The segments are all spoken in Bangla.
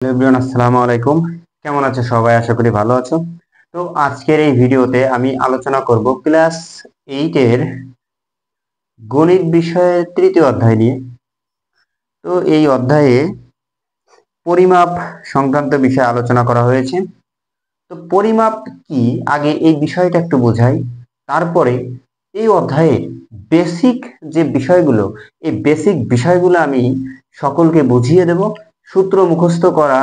হ্যালো এভরিওয়ান, আসসালামু আলাইকুম। কেমন আছো সবাই? আশা করি ভালো আছো। তো আজকের এই ভিডিওতে আমি আলোচনা করব ক্লাস 8 এর গণিত বিষয়ের তৃতীয় অধ্যায় নিয়ে। তো এই অধ্যায়ে পরিমাপ সংক্রান্ত বিষয়ে আলোচনা করা হয়েছে। তো পরিমাপ কি, আগে এই বিষয়টা একটু বোঝাই। তারপরে এই অধ্যায়ে বেসিক যে বিষয়গুলো, এই বেসিক বিষয়গুলো আমি সকলকে বুঝিয়ে দেব। সূত্র মুখস্থ করা,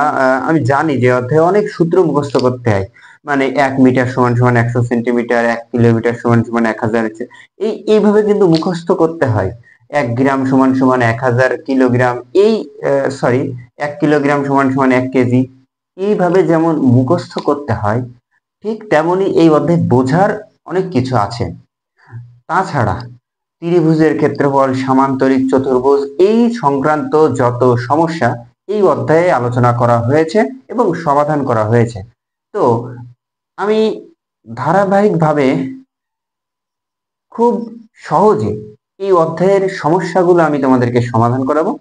আমি জানি যে অধ্যায়ে অনেক সূত্র মুখস্থ করতে হয়। মানে 1 মিটার সমান সমান 100 সেন্টিমিটার, 1 কিলোমিটার সমান সমান 1000, এইভাবে কিন্তু মুখস্থ করতে হয়। 1 গ্রাম সমান সমান 1000 কিলোগ্রাম, এই সরি, 1 কিলোগ্রাম সমান সমান 1 কেজি। এইভাবে যেমন মুখস্থ করতে হয়, ঠিক তেমনি এই অধ্যায়ে বোঝার অনেক কিছু আছে। তাছাড়া ত্রিভুজের ক্ষেত্রফল, সামান্তরিক চতুর্ভুজ, এই সংক্রান্ত যত সমস্যা এই অধ্যায়ে আলোচনা করা হয়েছে এবং সমাধান করা হয়েছে। তো আমি ধারাবাহিকভাবে খুব সহজে এই অধ্যায়ের সমস্যাগুলো আমি তোমাদেরকে সমাধান করাবো।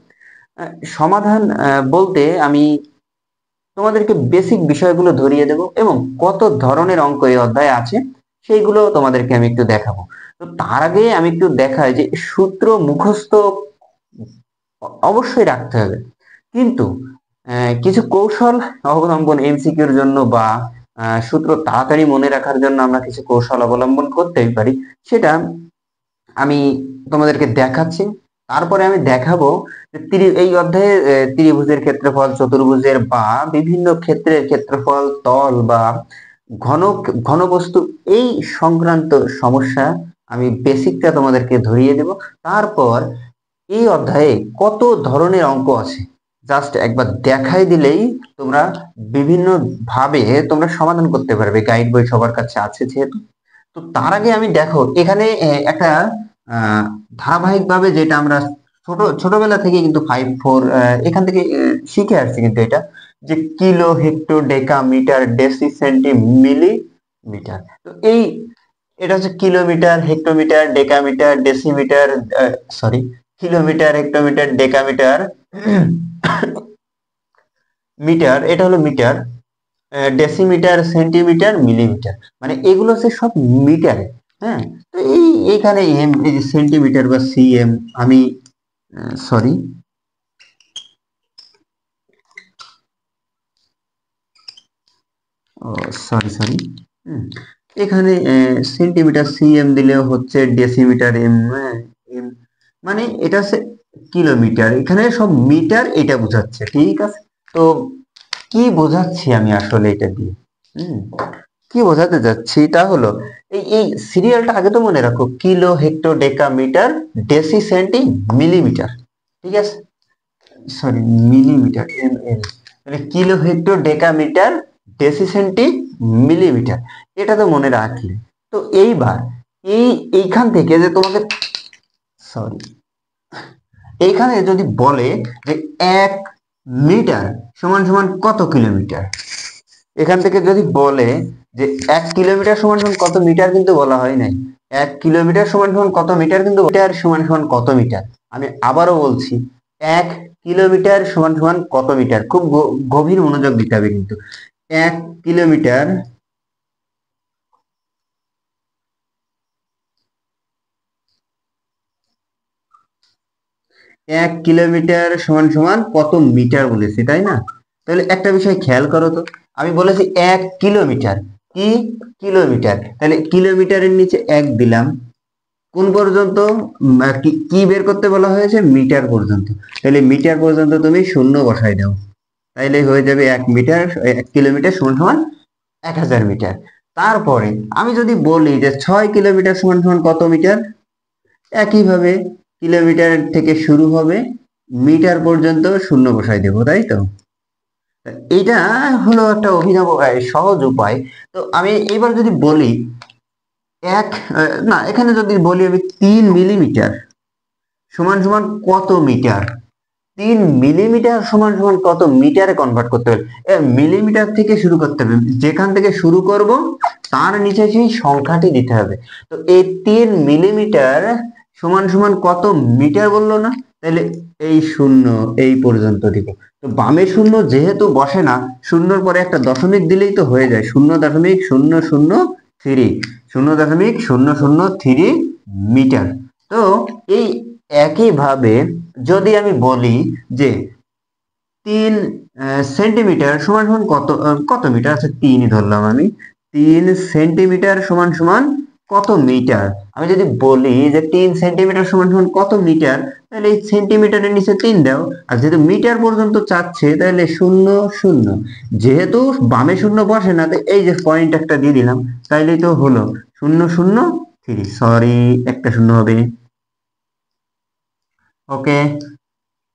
সমাধান বলতে আমি তোমাদেরকে বেসিক বিষয়গুলো ধরিয়ে দেব এবং কত ধরনের অঙ্ক এই অধ্যায়ে আছে সেইগুলো তোমাদেরকে আমি একটু দেখাবো। তো তার আগে আমি একটু দেখাই যে সূত্র মুখস্থ অবশ্যই রাখতে হবে, কিন্তু কিছু কৌশল অবলম্বন এমসিকিউর জন্য বা সূত্র তাড়াতাড়ি মনে রাখার জন্য আমরা কিছু কৌশল অবলম্বন করতেই পারি। সেটা আমি তোমাদেরকে দেখাচ্ছি। তারপরে আমি দেখাবো যে এই অধ্যায়ে ত্রিভুজের ক্ষেত্রফল, চতুর্ভুজের বা বিভিন্ন ক্ষেত্রের ক্ষেত্রফল, তল বা ঘন ঘনবস্তু, এই সংক্রান্ত সমস্যা আমি বেসিকটা তোমাদেরকে ধরিয়ে দেব। তারপর এই অধ্যায়ে কত ধরনের অঙ্ক আছে জাস্ট একবার দেখাই দিলেই তোমরা বিভিন্ন ভাবে তোমরা সমাধান করতে পারবে, গাইড বই সবার কাছে আছে যেহেতু। তো তার আগে আমি দেখো এখানে একটা ধারাবাহিক ভাবে, যেটা আমরা ছোটবেলা থেকে কিন্তু 5-4 এখান থেকে শিখে আসছি, কিন্তু এটা যে kilo, hecto, deca, metre, deci, centi, millimetre. তো এটা হচ্ছে kilometre, hectometre, decametre, decimetre, sorry, kilometre, hectometre, decametre, metre, এটা হলো মিটার, ডেসিমিটার, সেন্টিমিটার, মিলিমিটার, মানে এগুলো হচ্ছে সব মিটারে। হ্যাঁ, তো এইখানে এম, এই যে সেন্টিমিটার বা সিএম, আমি সরি, ও সরি সরি, এখানে সেন্টিমিটার সিএম দিলেও হচ্ছে, ডেসিমিটার এম, এম, মানে এটা হচ্ছে কিলোমিটার, এখানে সব মিটার, এটা বোঝাচ্ছে। ঠিক আছে, তো কি বোঝাচ্ছি আমি আসলে এটা দিয়ে? হুম কি বোঝাতে যাচ্ছি তা হলো, এই সিরিয়ালটা আগে তো মনে রাখো, কিলো, হেক্টো, ডেকা, মিটার, ডেসি, সেন্টি, মিলিমিটার। ঠিক আছে, সরি, মিলিমিটার, এম এল, মানে kilo, hecto, deca, metre, deci, centi, millimetre, এটা তো মনে রাখলে। তো এইবার এইখান থেকে যে তোমাকে, সরি, এইখানে যদি বলে যে 1 মিটার সমান সমান কত কিলোমিটার, এখান থেকে যদি বলে যে 1 কিলোমিটার সমান সমান কত মিটার, কিন্তু বলা হয় নাই 1 কিলোমিটার সমান সমান কত মিটার, কিন্তু মিটার সমান সমান কত মিটার। আমি আবারও বলছি, 1 কিলোমিটার সমান সমান কত মিটার, খুব গভীর মনোযোগ দিতে হবে কিন্তু। 1 কিলোমিটার, 1 কিলোমিটার সমান সমান কত মিটার বলেছি, তাই না? তাহলে একটা বিষয় খেয়াল করো তো, আমি বলেছি 1 কিলোমিটার, কি কিলোমিটার, তাহলে কিলোমিটারের নিচে 1 দিলাম, কোন পর্যন্ত? কি কি বের করতে বলা হয়েছে? মিটার পর্যন্ত। তাহলে মিটার পর্যন্ত তুমি শূন্য বসাই দাও, তাইলে হয়ে যাবে 1 মিটার, 1 কিলোমিটার সমান সমান 1000 মিটার। তারপরে আমি যদি বলি যে 6 কিলোমিটার সমান সমান কত মিটার, একইভাবে কিলোমিটার থেকে শুরু হবে, মিটার পর্যন্ত শূন্য বসাই দেবো, তাই তো? এটা হলো একটা অভিনব সহজ উপায়। তো আমি এবার যদি বলি এক, না, এখানে যদি বলি আমি 3 মিলিমিটার সমান সমান কত মিটার, 3 মিলিমিটার সমান সমান কত মিটারে কনভার্ট করতে হবে। মিলিমিটার থেকে শুরু করতে হবে, যেখান থেকে শুরু করব তার নিচে সেই সংখ্যাটি দিতে হবে। তো এই 3 মিলিমিটার সমান সমান কত মিটার বললো না? তাহলে এই শূন্য এই পর্যন্ত দিব। তো বামে শূন্য যেহেতু বসে না, শূন্যর পরে একটা দশমিক দিলেই তো হয়ে যায়, 0.003, 0.003 মিটার। তো এই একইভাবে যদি আমি বলি যে 3 সেন্টিমিটার সমান সমান কত কত মিটার, আচ্ছা 3 ধরলাম আমি, 3 সেন্টিমিটার সমান সমান কত মিটার। আমি যদি বলি যে 3 সেন্টিমিটার সমান সমান কত মিটার, তাহলে এই সেন্টিমিটারের নিচে 3 দাও, আর যেহেতু মিটার পর্যন্ত চাচ্ছে তাহলে 0 0, যেহেতু বামে শূন্য বসে না, তো এই যে পয়েন্ট একটা দিয়ে দিলাম, তাইলেই তো হলো 0.003, সরি একটা শূন্য হবে। ওকে,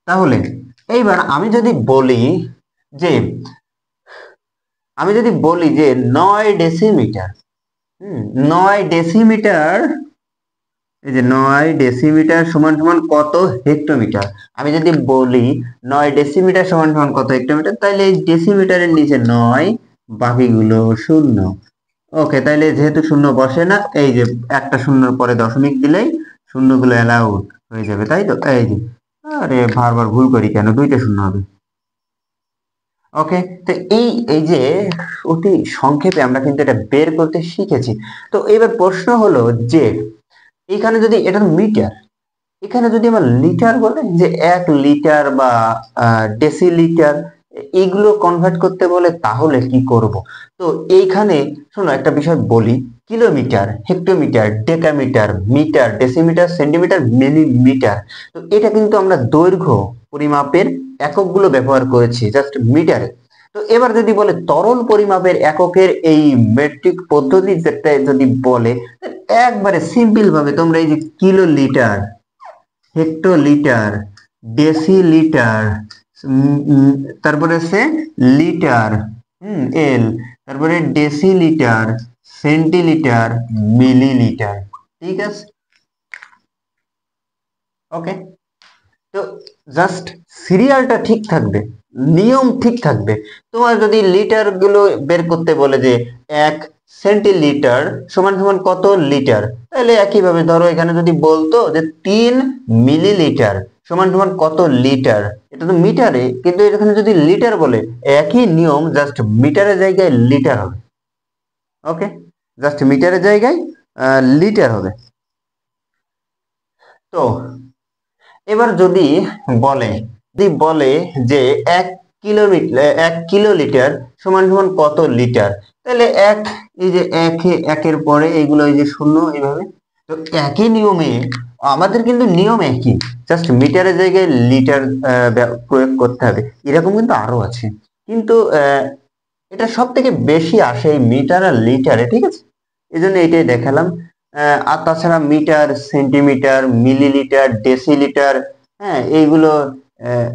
তাহলে এইবার যে আমি যদি বলি যে 9 ডেসিমিটার, 9 ডেসিমিটার, এই যে 9 ডেসিমিটার সমান সমান কত হেক্টোমিটার। আমি যদি বলি 9 ডেসিমিটার সমান সমান কত হেক্টোমিটার, তাহলে এই ডেসিমিটারের নিচে 9, বাকিগুলো শূন্য। ওকে, তাইলে যেহেতু শূন্য বসে না, এই যে একটা শূন্যর পরে দশমিক দিলেই শূন্যগুলো অ্যালাউড হয়ে যাবে, তাই তো। এই যে, আরে বারবার ভুল করি কেন, দুইটা শূন্য হবে। ওকে, তো এই এই যে অতি সংক্ষেপে আমরা কিন্তু এটা বের করতে শিখেছি। তো এবার প্রশ্ন হলো যে এখানে যদি এটা মিটার, এখানে যদি আমার লিটার বলে, যে 1 লিটার বা ডেসিলিটার, এগুলো কনভার্ট করতে বলে, তাহলে কি করব। তো এইখানে শোনো একটা বিষয় বলি, kilometre, hectometre, decametre, metre, decimetre, centimetre, millimetre, তো এটা কিন্তু আমরা দৈর্ঘ্য পরিমাপের এককগুলো ব্যবহার করেছি জাস্ট মিটারে। তো এবার যদি বলে তরল পরিমাপের এককের এই মেট্রিক পদ্ধতি যেটা যদি বলে, একবারে সিম্পল ভাবে তোমরা এই যে কিলো লিটার, হেক্টোলিটার, ডেসিলিটার, তারপরে সে লিটার, এল, তারপরে ডেসিলিটার, সেন্টিলিটার, মিলিলিটার, ঠিক আছে। ওকে, তো জাস্ট সিরিয়ালটা ঠিক থাকবে, নিয়ম ঠিক থাকবে। তোমার যদি লিটার গুলো বের করতে বলে যে 1 সেন্টিলিটার সমান সমান কত লিটার, তাহলে একইভাবে ধরো এখানে যদি বলতো যে 3 মিলিলিটার সমান সমান কত লিটার, এটা তো মিটারে, কিন্তু এখানে যদি লিটার বলে, একই নিয়ম, জাস্ট মিটারের জায়গায় লিটার হবে। ওকে, জাস্ট মিটারের জায়গায় লিটার হবে। তো এবার বলে যদি বলে যে 1 কিলোলিটার সমান সমান কত লিটার, তাহলে এই যে একের পরে এইগুলো এই যে শূন্য, এইভাবে। তো একই নিয়মে আমাদের কিন্তু নিয়ম একই, জাস্ট মিটারের জায়গায় লিটার প্রয়োগ করতে হবে। এরকম কিন্তু আরো আছে, কিন্তু এটা সব থেকে বেশি আসে এই মিটার আর লিটারে, ঠিক আছে, এই জন্য এটাই দেখালাম। আর তাছাড়া মিটার, সেন্টিমিটার, মিলিলিটার, ডেসিলিটার, হ্যাঁ আহ,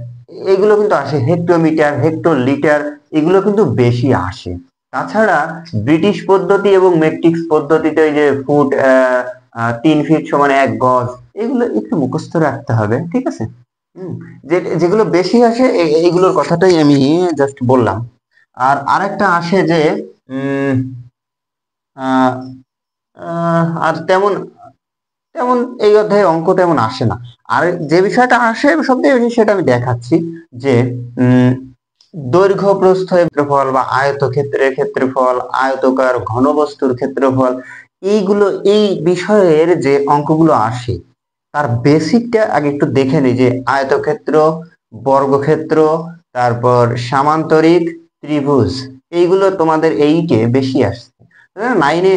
এইগুলো কিন্তু আসে, হেক্টোমিটার, হেক্টোলিটার, এগুলো কিন্তু বেশি আসে। তাছাড়া ব্রিটিশ পদ্ধতি এবং মেট্রিক্স পদ্ধতিতে ওই যে ফুট, 3 ফিট সমান 1 গজ, এগুলো একটু মুখস্থ রাখতে হবে, ঠিক আছে। হুম, যেগুলো বেশি আসে এইগুলোর কথাটাই আমি জাস্ট বললাম। আর আরেকটা আসে যে উম আহ আর তেমন তেমন এই অধ্যায়ে অঙ্ক তেমন আসে না। আর যে বিষয়টা আসে সবথেকে বেশি, সেটা আমি দেখাচ্ছি, যে উম দৈর্ঘ্য, প্রস্থ, ক্ষেত্রফল বা আয়তক্ষেত্রের ক্ষেত্রফল, আয়তকার ঘনবস্তুর ক্ষেত্রফল, এইগুলো এই বিষয়ের যে অঙ্কগুলো আসে, তার বেসিকটা আগে একটু দেখে নিই, যে আয়তক্ষেত্র, বর্গক্ষেত্র, তারপর সামান্তরিক, ত্রিভুজ, এইগুলো তোমাদের এইটে বেশি আসছে। নাইনে,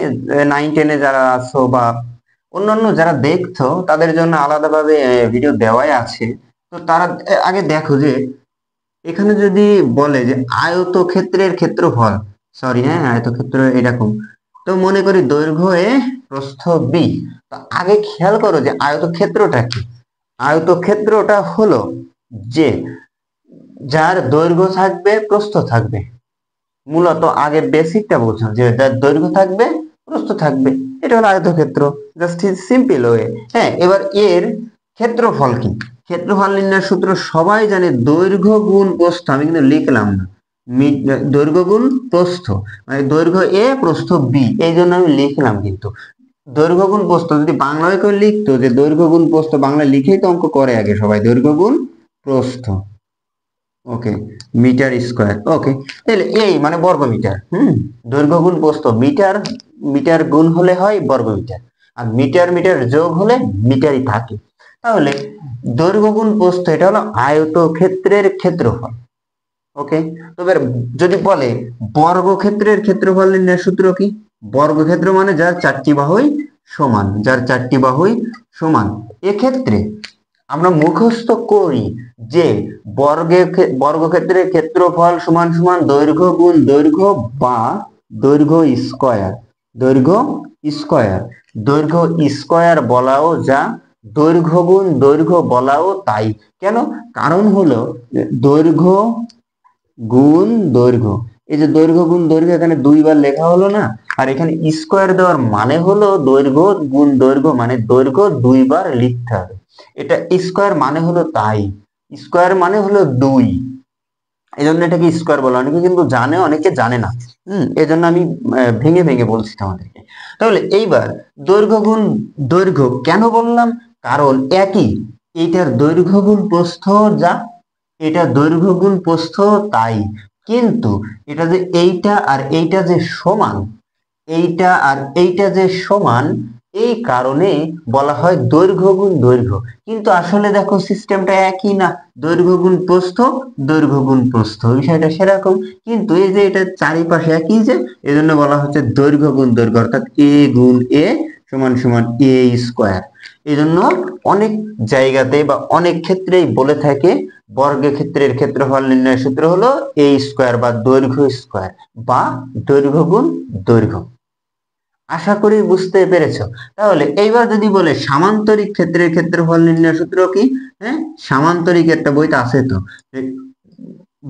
9 10-এ যারা আছো বা অন্যান্য যারা দেখছো, তাদের জন্য আলাদাভাবে ভিডিও দেওয়াই আছে। তো তারা আগে দেখো যে এখানে যদি বলে যে আয়তক্ষেত্রের ক্ষেত্রফল, সরি হ্যাঁ, আয়তক্ষেত্র এরকম, তো মনে করি দৈর্ঘ্য এ, প্রস্থ বি। তো আগে খেয়াল করো যে আয়তক্ষেত্রটা কি। আয়তক্ষেত্রটা হলো যে যার দৈর্ঘ্য থাকবে, প্রস্থ থাকবে। মূলত আগে বেসিকটা বোঝো, যে যার দৈর্ঘ্য থাকবে, প্রস্থ থাকবে, এটা হলো আয়তক্ষেত্র, জাস্ট সিম্পল ওয়ে। হ্যাঁ, এবার এর ক্ষেত্রফল কি। ক্ষেত্রফল নির্ণয়ের সূত্র সবাই জানে, দৈর্ঘ্য গুণ প্রস্থ। আমি কিন্তু লিখলাম না, দৈর্ঘ্য গুণ প্রস্থ, মানে দৈর্ঘ্য এ, প্রস্থ বি, এই জন্য আমি লিখলাম কিন্তু। দৈর্ঘ্য গুণ প্রস্থ যদি বাংলায় কেউ লিখতো যে দৈর্ঘ্য গুণ প্রস্থ, বাংলা লিখেই তো অঙ্ক করে আগে সবাই, দৈর্ঘ্য গুণ প্রস্থ, ওকে, মিটার স্কোয়ার, ওকে, তাহলে এই মানে বর্গ মিটার। দৈর্ঘ্য গুণ প্রস্থ, মিটার মিটার গুণ হলে হয় বর্গ মিটার, আর মিটার মিটার যোগ হলে মিটারই থাকে। তাহলে দৈর্ঘ্য গুণ প্রস্থ এটা হলো আয়তক্ষেত্রের ক্ষেত্রফল, ওকে। তবে যদি বলে বর্গক্ষেত্রের ক্ষেত্রফল নির্ণয়ের সূত্র কি? বর্গক্ষেত্র মানে যার চারটি বাহুই সমান, যার চারটি বাহুই সমান। এক্ষেত্রে আমরা মুখস্থ করি যে বর্গক্ষেত্রের ক্ষেত্রফল সমান সমান দৈর্ঘ্য গুণ দৈর্ঘ্য বা দৈর্ঘ্য স্কয়ার, দৈর্ঘ্য স্কয়ার, দৈর্ঘ্য স্কয়ার বলাও যা, দৈর্ঘ্য গুণ দৈর্ঘ্য বলাও তাই। কেন? কারণ হলো দৈর্ঘ্য গুণ দৈর্ঘ্য, এই যে দৈর্ঘ্য গুণ দৈর্ঘ্য এখানে দুইবার লেখা হলো না, আর এখানে স্কয়ার দেওয়ার মানে হলো দৈর্ঘ্য গুণ দৈর্ঘ্য মানে দৈর্ঘ্য দুইবার লিখতে হবে। এটা স্কয়ার মানে হলো তাই, স্কয়ার মানে হলো দুই, এই জন্য এটাকে স্কয়ার বলা। অনেকে কিন্তু জানে, অনেকে জানে না। এই জন্য আমি ভেঙে ভেঙে বলছি তোমাদেরকে। তাহলে এইবার দৈর্ঘ্য গুণ দৈর্ঘ্য কেন বললাম? কারণ একই, এইটার দৈর্ঘ্য গুণ প্রস্থ যা, এটা দৈর্ঘ্য গুণ প্রস্থ তাই, কিন্তু এটা যে এইটা আর এইটা যে সমান, এইটা আর এইটা যে সমান, এই কারণে বলা হয় দৈর্ঘ্য গুণ দৈর্ঘ্য। কিন্তু আসলে দেখো সিস্টেমটা একই না, দৈর্ঘ্য গুণ প্রস্থ, দৈর্ঘ্য গুণ প্রস্থ, বিষয়টা সেরকম। কিন্তু এই যে এটা চারিপাশে একই, যে এজন্য বলা হচ্ছে দৈর্ঘ্য গুণ দৈর্ঘ্য, অর্থাৎ এ গুণ এ সমান সমান এ স্কোয়ার। এই জন্য অনেক জায়গাতে বা অনেক ক্ষেত্রেই বলে থাকে বর্গক্ষেত্রের ক্ষেত্রফল নির্ণয়ের সূত্র হলো এ স্কোয়ার বা দৈর্ঘ্য স্কোয়ার বা দৈর্ঘ্য গুণ দৈর্ঘ্য। আশা করি বুঝতে পেরেছো। তাহলে এইবার যদি বলে সামান্তরিক ক্ষেত্রের ক্ষেত্রফল নির্ণয়ের সূত্র কি? হ্যাঁ, সামান্তরিক একটা বইতে আছে তো,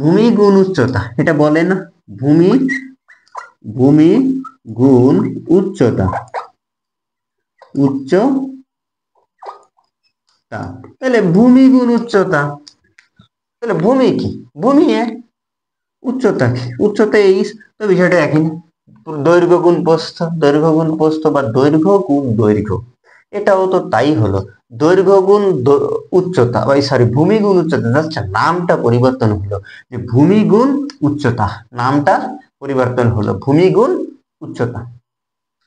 ভূমি গুণ উচ্চতা, এটা বলে না, ভূমি ভূমি গুণ উচ্চতা, উচ্চতা, তাহলে ভূমি গুণ উচ্চতা, তাহলে ভূমি কি? ভূমি উচ্চতা কি? উচ্চতা এই, তো বিষয়টা একই না। দৈর্ঘ্য গুণ প্রস্থ, দৈর্ঘ্য গুণ প্রস্থ বা দৈর্ঘ্য গুণ দৈর্ঘ্য, এটাও তো তাই হলো, দৈর্ঘ্য গুণ উচ্চতা, ওই সরি ভূমি গুণ উচ্চতা, আচ্ছা নামটা পরিবর্তন হলো, যে ভূমি গুণ উচ্চতা, নামটা পরিবর্তন হলো ভূমি গুণ উচ্চতা।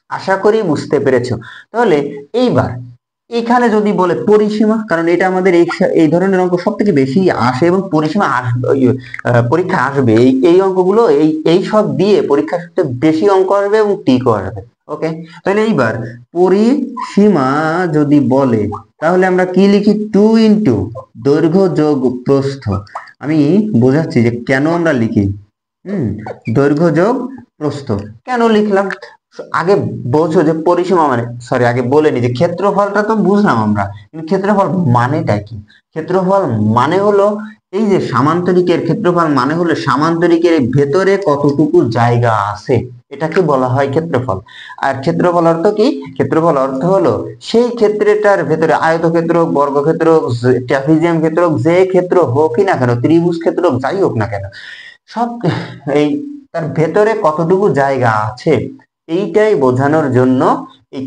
আশা করি বুঝতে পেরেছো। তাহলে এইবার এখানে যদি বলে পরিসীমা, কারণ এটা আমাদের এই ধরনের অঙ্ক সব থেকে বেশি আসে এবং পরিসীমা আসবে, পরীক্ষা আসবে, এই অঙ্কগুলো এই সব দিয়ে পরীক্ষা সবচেয়ে বেশি অঙ্ক আসবে এবং টিকও আসবে, ওকে। তাহলে এইবার পরিসীমা যদি বলে, তাহলে আমরা কি লিখি? 2 ইন্টু দৈর্ঘ্য যোগ প্রস্থ। আমি বোঝাচ্ছি যে কেন আমরা লিখি, দৈর্ঘ্য যোগ প্রস্থ কেন লিখলাম। আগে বোঝো যে পরিসীমা মানে, সরি আগে বলে নি যে ক্ষেত্রফলটা তো বুঝলাম আমরা, কিন্তু ক্ষেত্রফল মানেটা কি? ক্ষেত্রফল মানে হলো এই যে সামান্তরিকের ক্ষেত্রফল মানে হলো সামান্তরিকের ভেতরে কতটুকু জায়গা আছে, এটাকে বলা হয় ক্ষেত্রফল। আর ক্ষেত্রফল অর্থ কি? ক্ষেত্রফল অর্থ হলো সেই ক্ষেত্রটার ভেতরে আয়তক্ষেত্র হোক, বর্গক্ষেত্র হোক, ট্রাপিজিয়াম ক্ষেত্র হোক, যে ক্ষেত্র হোকই না কেন, ত্রিভুজ ক্ষেত্র হোক, যাই হোক না কেন, সব এই তার ভেতরে কতটুকু জায়গা আছে এইটাই বোঝানোর জন্য, এই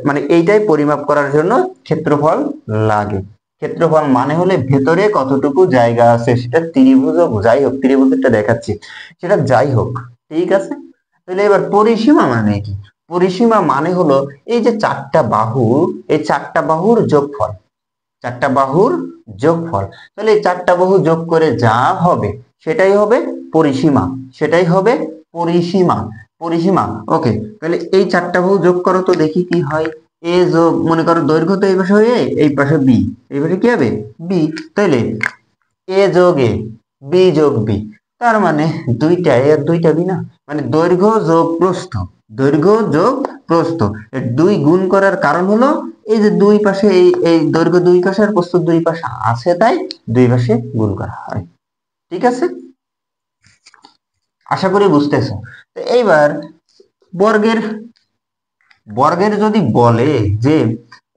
মানে এইটাই পরিমাপ করার জন্য ক্ষেত্রফল লাগে। ক্ষেত্রফল মানে হলে ভেতরে কতটুকু জায়গা আছে, সেটা ত্রিভুজ হোক, যাই হোক, ত্রিভুজেরটা দেখাচ্ছি, সেটা যাই হোক, ঠিক আছে। তাহলে এবার পরিসীমা মানে কি? পরিসীমা মানে হলো এই যে চারটা বাহু, এই চারটা বাহুর যোগফল, চারটা বাহুর যোগফল। তাহলে এই চারটা বাহু যোগ করে যা হবে সেটাই হবে পরিসীমা, সেটাই হবে পরিসীমা, পরিসীমা, ওকে। তাহলে এই চারটা বাহু যোগ করো তো দেখি কি হয়। এ যোগ, মনে করো দৈর্ঘ্য তো এই পাশে হয়ে, এই পাশে বি, এই পাশে কি হবে? বি। তাহলে এ যোগ এ, বি যোগ বি, তার মানে দুইটা এ আর দুইটা বি না, মানে দৈর্ঘ্য যোগ প্রস্থ, দৈর্ঘ্য যোগ প্রস্থ, দুই গুণ করার কারণ হলো এই যে দুই পাশে এই দৈর্ঘ্য দুই পাশে আর প্রস্থ দুই পাশে আছে, তাই দুই পাশে গুণ করা হয়, ঠিক আছে। আশা করি বুঝতেছো। তো এইবার বর্গের বর্গের যদি বলে যে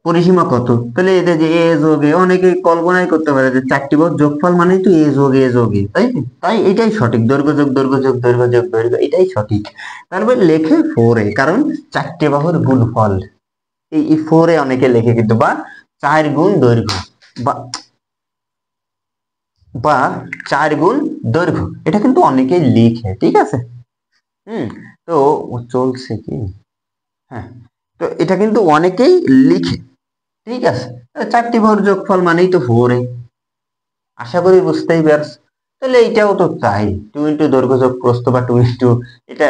পরিসীমা কত, তাহলে এটা যে এ যোগ এ, অনেকে কল্পনাই করতে পারে যে চারটি বাহুর যোগফল মানে তো এ যোগ এ যোগ এ, তাই তাই এটাই সঠিক, দৈর্ঘ্য যোগ দৈর্ঘ্য যোগ দৈর্ঘ্য যোগ দৈর্ঘ্য, এটাই সঠিক। তারপরে লেখে 4a, কারণ চারটি বাহুর গুণফল, এই 4 এ অনেকে লেখে কিন্তু, বা 4 গুণ দৈর্ঘ্য, বা বা 4 গুণ দৈর্ঘ্য, এটা কিন্তু অনেকেই লিখে, ঠিক আছে। তো চলছে কি, হ্যাঁ, তো এটা কিন্তু অনেকেই লিখে, ঠিক আছে। 4টি বাহুর যোগফল মানেই তো 4 এ, আশা করি বুঝতেই পারছো। তাহলে এইটাও তো তাই, 2 ইন্টু দৈর্ঘ্য যোগ প্রস্থ, বা 2 ইন্টু এটা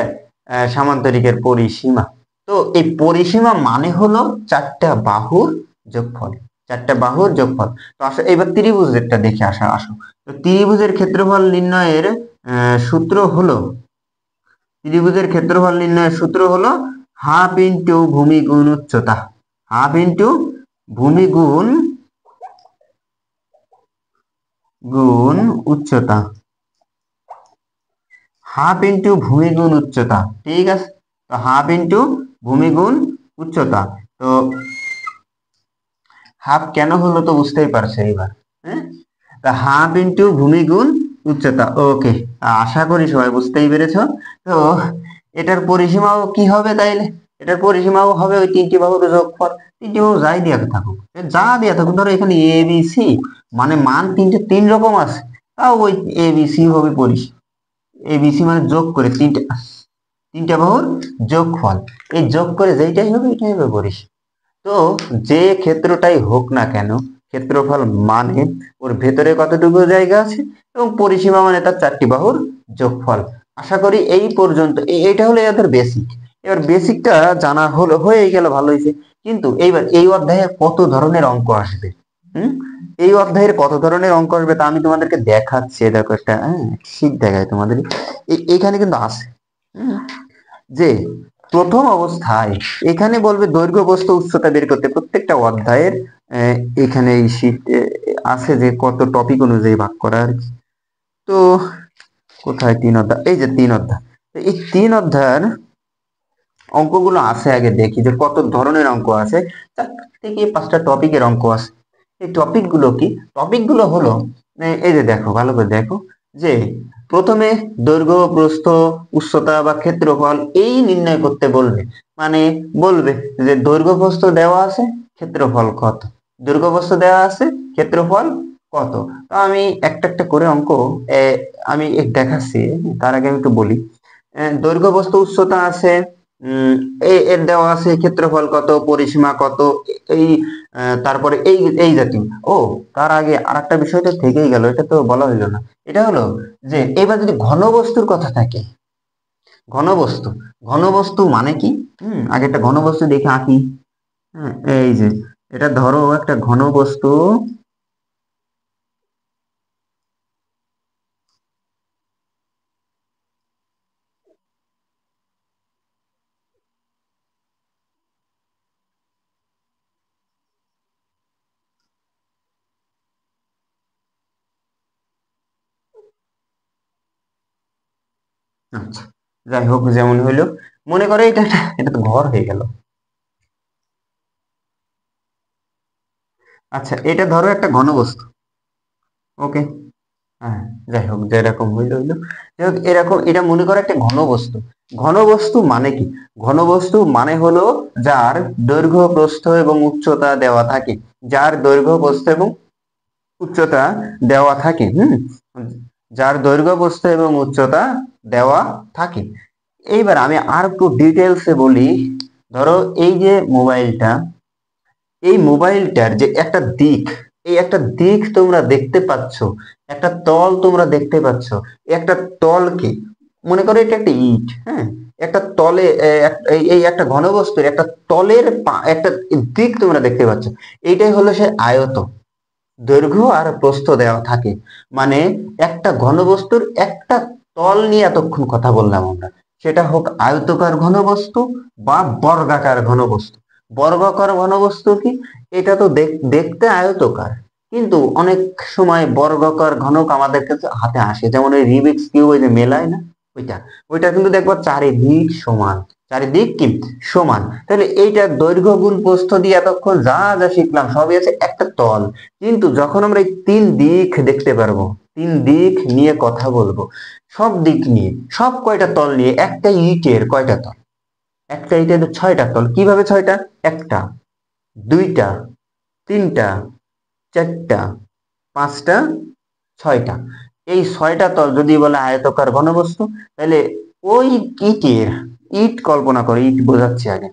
সামান্তরিকের পরিসীমা। তো এই পরিসীমা মানে হলো 4টা বাহুর যোগফল, 4টা বাহুর যোগফল। তো আসো এবার ত্রিভুজেরটা দেখে আসো। তো ত্রিভুজের ক্ষেত্রফল নির্ণয়ের সূত্র হলো, ত্রিভুজের ক্ষেত্রফল নির্ণয়ের সূত্র হলো হাফ ইন্টু ভূমি গুণ উচ্চতা, হাফ ইন্টু ভূমি গুণ উচ্চতা, হাফ ইন্টু ভূমি গুণ উচ্চতা, ঠিক আছে। তো হাফ ইন্টু ভূমি গুণ উচ্চতা। তো হাফ কেন হলো তো বুঝতেই পারছো এবার, হ্যাঁ। তা হাফ ইন্টু ভূমি গুণ উচ্চতা, ওকে, আশা করি সবাই বুঝতেই পেরেছো। তো এটার পরিসীমাও কি হবে তাইলে, এটার পরিসীমাও হবে ওই 3টি বাহুর যোগফল। 3টি বাহু যাই দেওয়া থাকুক, যা দেওয়া থাকুক, ধরো এখানে এ বি সি, মানে মান 3 রকম আছে, তাও ওই এ বি সি হবে পরিসীমা। এ বি সি মানে যোগ করে 3টা বাহুর যোগফল, এই যোগ করে যেইটাই হবে এটাই হবে পরিসীমা। তো যে ক্ষেত্রটাই হোক না কেন, ক্ষেত্রফল মানে ওর ভেতরে কতটুকু জায়গা আছে, এবং পরিসীমা মানে তার 4টি বাহুর যোগফল। আশা করি এই পর্যন্ত এইটা হলো এদের বেসিক। এবার বেসিকটা জানা হলো, হয়ে গেল, ভালো হয়েছে। কিন্তু এইবার এই অধ্যায়ে কত ধরনের অঙ্ক আসবে, হুম, এই অধ্যায়ের কত ধরনের অঙ্ক আসবে তা আমি তোমাদেরকে দেখাচ্ছি। দেখো একটা শীট দেখায় তোমাদের, এইখানে কিন্তু আছে, হুম, যে প্রথম অবস্থায় এখানে বলবে দৈর্ঘ্য প্রস্থ উচ্চতা বের করতে, প্রত্যেকটা অধ্যায়ের এখানে এই শীট আছে যে কত টপিক অনুযায়ী ভাগ করা আর কি। তো কোথায় 3 অধ্যায়, এই যে 3 অধ্যায়, তো এই 3 অধ্যায়ের অঙ্কগুলো আছে, আগে দেখি যে কত ধরনের অঙ্ক আছে। 4 থেকে 5টা টপিকের অঙ্ক আছে। এই টপিক গুলো কি, টপিক গুলো হলো এই যে দেখো, ভালো করে দেখো, যে প্রথমে দৈর্ঘ্য প্রস্থ উচ্চতা বা ক্ষেত্রফল এই নির্ণয় করতে বলবে। মানে বলবে যে দৈর্ঘ্য প্রস্থ দেওয়া আছে, ক্ষেত্রফল কত, দৈর্ঘ্য প্রস্থ দেওয়া আছে, ক্ষেত্রফল কত। তো আমি একটা একটা করে অঙ্ক আমি দেখাচ্ছি, তার আগে আমি একটু বলি। দৈর্ঘ্য প্রস্থ উচ্চতা আছে, উম এর দেওয়া আছে ক্ষেত্রফল কত, পরিসীমা কত, এই তারপরে এই এই জাতীয়। ও, তার আগে আর একটা বিষয় তো থেকেই গেল, এটা তো বলা হইলো না। এটা হলো যে এবার যদি ঘনবস্তুর কথা থাকে, ঘনবস্তু, ঘনবস্তু মানে কি, আগে একটা ঘনবস্তু দেখে আঁকি। হ্যাঁ, এই যে এটা ধরো একটা ঘনবস্তু, আচ্ছা, যাই হোক যেমন হইলো, মনে করে এটা তো ঘর হয়ে গেল। আচ্ছা, এটা ধরো একটা ঘনবস্তু, ওকে, হ্যাঁ, যাই হোক যেরকম হইলো হইলো, যাই হোক এরকম, এটা মনে করো একটা ঘনবস্তু। ঘনবস্তু মানে কি, ঘনবস্তু মানে হলো যার দৈর্ঘ্য প্রস্থ এবং উচ্চতা দেওয়া থাকে, যার দৈর্ঘ্য প্রস্থ এবং উচ্চতা দেওয়া থাকে, যার দৈর্ঘ্য প্রস্থ এবং উচ্চতা দেওয়া থাকে। এইবার আমি আর একটু ডিটেলসে বলি। ধরো এই যে মোবাইলটা, এই মোবাইলটার যে একটা দিক, এই একটা দিক তোমরা দেখতে পাচ্ছ, একটা তল তোমরা দেখতে পাচ্ছ। একটা তলকে মনে করো এটা একটা ইট, হ্যাঁ, একটা তলে এই একটা ঘনবস্তুর একটা তলের একটা দিক তোমরা দেখতে পাচ্ছ। এইটাই হলো সে আয়ত, দৈর্ঘ্য আর প্রস্থ দেওয়া থাকে। মানে একটা ঘনবস্তুর একটা তল নিয়ে এতক্ষণ কথা বললাম আমরা, সেটা হোক আয়তকার ঘনবস্তু বা বর্গাকার ঘনবস্তু। বর্গাকার ঘনবস্তু কি, এটা তো দেখতে আয়তকার, কিন্তু অনেক সময় বর্গাকার ঘনক আমাদের কাছে হাতে আসে, যেমন ওই রিবিক্স কিউব, ওই যে মেলায় না, ওইটা, ওইটা কিন্তু দেখবো চারিদিক সমান, চারিদিক কি সমান। তাহলে এইটা দৈর্ঘ্য গুণ প্রস্থ দিয়ে এতক্ষণ যা যা শিখলাম সবই আছে একটা তল। কিন্তু যখন আমরা এই 3 দিক দেখতে পারবো, 3 দিক নিয়ে কথা বলবো, সব দিক নিয়ে, সব কয়টা তল নিয়ে, একটা ইটের কয়টা তল, একটা ইটের 6টা তল, কিভাবে 6টা, একটা, দুইটা, তিনটা, চারটা, পাঁচটা, ছয়টা। এই ছয়টা তল যদি বলে আয়তকার ঘনবস্তু, তাহলে ওই ইটের, ইট কল্পনা করে, ইট বোঝাচ্ছি আগে,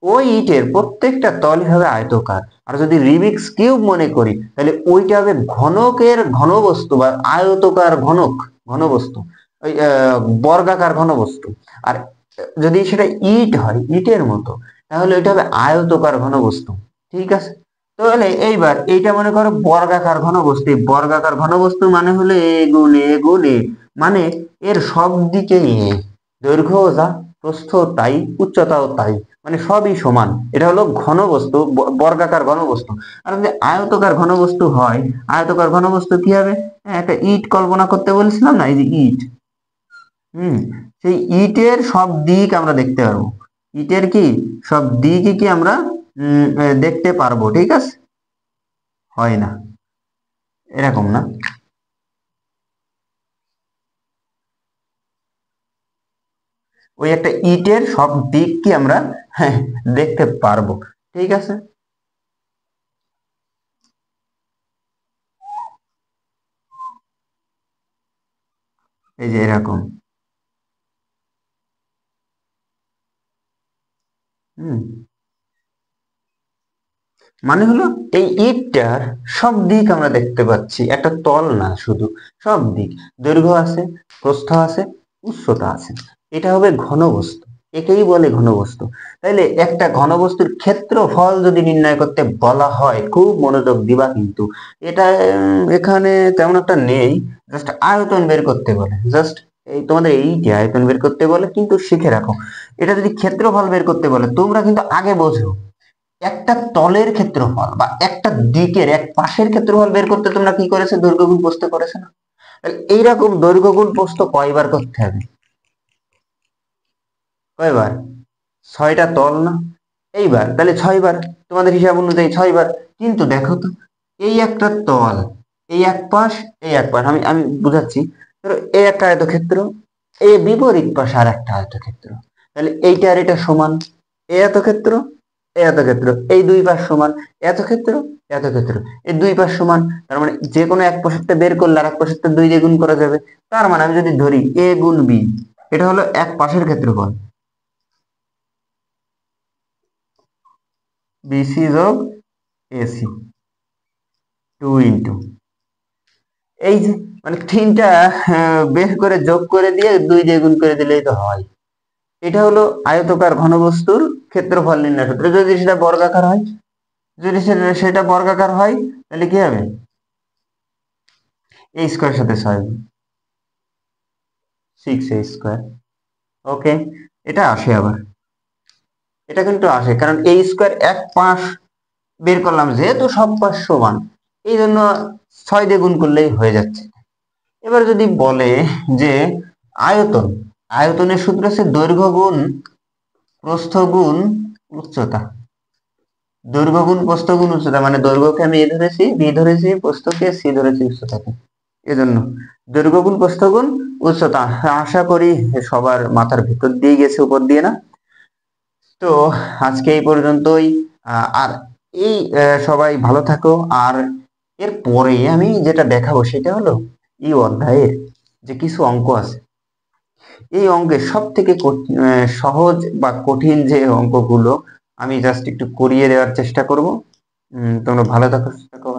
ওই ইটের প্রত্যেকটা তলই হবে আয়তকার। আর যদি রিবিক্স কিউব মনে করি, তাহলে ওইটা হবে ঘনকের ঘনবস্তু বা আয়তকার ঘনক, ঘনবস্তু, ওই বর্গাকার ঘনবস্তু। আর যদি সেটা ইট হয়, ইটের মতো, তাহলে ওইটা হবে আয়তকার ঘনবস্তু। ঠিক আছে, তাহলে এইবার এইটা মনে করো বর্গাকার ঘনবস্তু। এই বর্গাকার ঘনবস্তু মানে হলো এ গুণ এ গুণ এ, মানে এর সব দিকে এ, দৈর্ঘ্য যা, প্রস্থ তাই, উচ্চতাও তাই, মানে সবই সমান। এটা হলো ঘনবস্তু, বর্গাকার ঘনবস্তু। আর যদি আয়তকার ঘনবস্তু হয়, আয়তকার ঘনবস্তু কি হবে? হ্যাঁ, একটা ইট কল্পনা করতে বলেছিলাম না, এই যে ইট, হুম, সেই ইটের সব দিক আমরা দেখতে পারবো। ইটের কি সব দিকই কি আমরা দেখতে পারবো। ঠিক আছে, হয় না, এরকম না। ওই একটা ইটের সব দিক কি আমরা হ্যাঁ, দেখতে পারবো। ঠিক আছে, এই যে এরকম, হুম, মানে হলো এই ইটটার সব দিক আমরা দেখতে পাচ্ছি, একটা তল না শুধু, সব দিক, দৈর্ঘ্য আছে, প্রস্থ আছে, উচ্চতা আছে। এটা হবে ঘনবস্তু, একেই বলে ঘনবস্তু। তাইলে একটা ঘনবস্তুর ক্ষেত্রফল যদি নির্ণয় করতে বলা হয়, খুব মনোযোগ দিবা কিন্তু, এটা এখানে তেমন একটা নেই, জাস্ট আয়তন বের করতে বলে, জাস্ট এই তোমাদের এইটি আয়তন বের করতে বলে, কিন্তু শিখে রাখো। এটা যদি ক্ষেত্রফল বের করতে বলে, তোমরা কিন্তু আগে বোঝো, একটা তলের ক্ষেত্রফল বা একটা দিকের এক পাশের ক্ষেত্রফল বের করতে তোমরা কি করেছে? দৈর্ঘ্য গুণ প্রস্থ করেছে না? তাহলে এইরকম দৈর্ঘ্য গুণ প্রস্থ কয়বার করতে হবে? কয়বার? ছয়টা তল না? এইবার তাহলে ছয়বার, তোমাদের হিসাব অনুযায়ী ছয়বার। কিন্তু দেখো তো, এই একটা তল, এই এক পাশ, এই এক পাশ, আমি আমি বুঝাচ্ছি। ধরো এই একটা আয়তক্ষেত্র, এই বিপরীত পাশে আর একটা আয়তক্ষেত্র, তাহলে এইটা আর এটা সমান, এই আয়তক্ষেত্র, এই আয়তক্ষেত্র, এই দুই পাশ সমান, এত ক্ষেত্র, এত ক্ষেত্র, এই দুই পাশ সমান। তার মানে যে কোনো এক পাশেরটা বের করলে আর এক পাশেরটা দুই দিয়ে গুণ করা যাবে। তার মানে আমি যদি ধরি এ গুণ বি, এটা হলো এক পাশের ক্ষেত্রফল, বিসি যোগ এসি, টু ইন্টু এই যে, মানে তিনটা বের করে যোগ করে দিয়ে দুই দিয়ে গুণ করে দিলেই তো হয়। এটা হলো আয়তকার ঘনবস্তুর ক্ষেত্রফল নির্ণয় সূত্র। যদি সেটা বর্গাকার হয়, যদি সেটা বর্গাকার হয়, তাহলে কি হবে? এ স্কোয়ার সাথে ছয়, 6a²। ওকে, এটা আসে আবার, এটা কিন্তু আসে, কারণ এ স্কোয়ার এক পাশ বের করলাম, যেহেতু সব পাশ সমান, এই জন্য 6 দিয়ে গুণ করলেই হয়ে যাচ্ছে। এবার যদি বলে যে আয়তন, আয়তনের সূত্র হচ্ছে দৈর্ঘ্য গুণ প্রস্থ গুণ উচ্চতা, দৈর্ঘ্য গুণ প্রস্থ গুণ উচ্চতা, মানে দৈর্ঘ্যকে আমি এ ধরেছি, বি ধরেছি, প্রস্থকে সি ধরেছি, উচ্চতাকে, এজন্য দৈর্ঘ্য গুণ প্রস্থ গুণ উচ্চতা। আশা করি সবার মাথার ভিতর দিয়ে গেছে, উপর দিয়ে না। তো আজকে এই পর্যন্তই। আর এই সবাই ভালো থাকো। আর এর পরে আমি যেটা দেখাবো সেটা হলো এই অধ্যায়ের যে কিছু অঙ্ক আছে, এই অঙ্কের সব থেকে সহজ বা কঠিন যে অঙ্কগুলো, আমি জাস্ট একটু করিয়ে দেওয়ার চেষ্টা করব। তোমরা ভালো থাকো, সুস্থ থাকো।